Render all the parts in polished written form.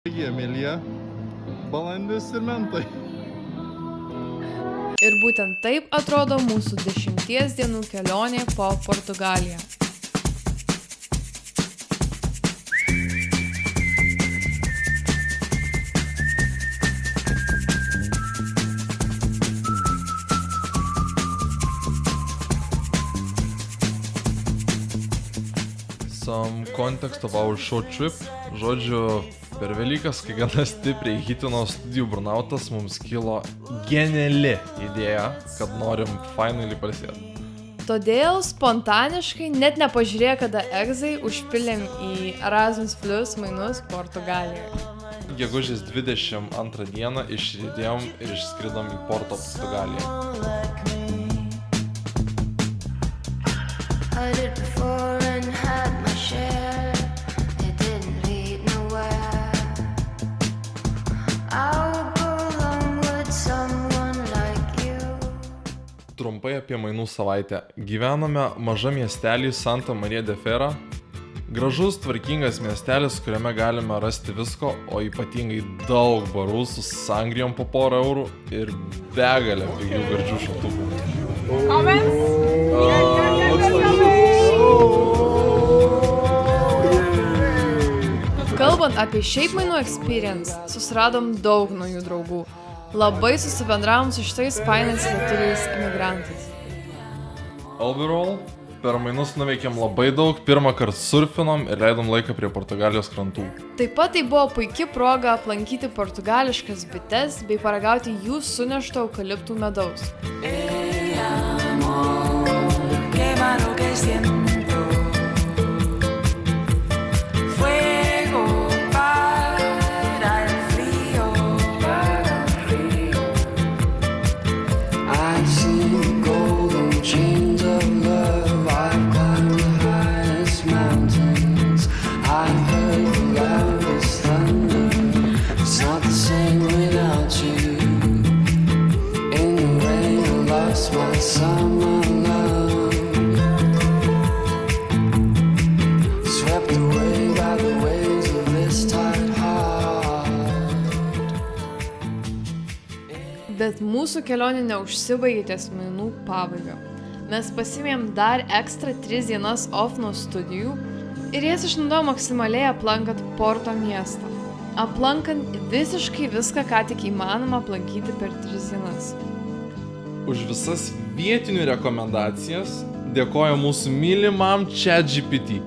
Taigi, Emilija, balandis ir mentai. Ir būtent taip atrodo mūsų 10 dienų kelionė po Portugaliją. Some context of our short trip. Žodžiu, per Velykas, kai gana stipriai hitino studijų burnautas, mums kilo geniali idėja, kad norim finally pailsėti. Todėl spontaniškai, net nepažiūrėję, kada egzai, užpilėm į Erasmus Plus mainus Portugalijoje. Gegužės 22 dieną išridėjom ir išskridom į Porto, Portugaliją. I did before and had my share. It didn't lead nowhere. I would go along with someone like you. Trumpai apie mainų savaitę. Gyvename maža miestelį Santa Maria de Fera. Gražus, tvarkingas miestelis, kuriame galime rasti visko, o ypatingai daug barų su sangrijom po 4 eurų ir begalę pigių gardžių šaltukų. Kalbant apie šiaip mainų experience, susiradom daug naujų draugų. Labai susibendravom su šitais fainais lietuviais imigrantais. Overall, per mainus nuveikėm labai daug, pirmą kartą surfinom ir leidom laiką prie Portugalijos krantų. Taip pat tai buvo puikia proga aplankyti portugališkas bites bei paragauti jų sunešto eukaliptų medaus. Bet mūsų kelionė neužsibaigė ties mainų pabaiga. Mes pasimėm dar ekstra 3 dienas off nuo studijų ir jas išnaudojom maksimaliai aplankant Porto miestą. Aplankant visiškai viską, ką tik įmanoma aplankyti per 3 dienas. Už visas vietinių rekomendacijas dėkoju mūsų mylimam ChatGPT.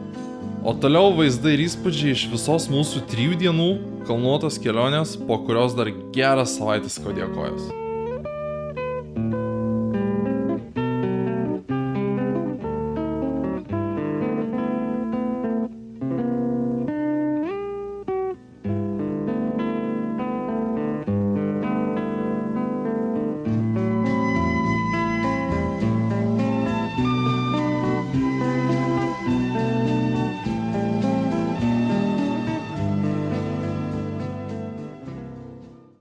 O toliau vaizdai ir įspūdžiai iš visos mūsų 3 dienų kalnuotos kelionės, po kurios dar geras savaitės kodėkojas.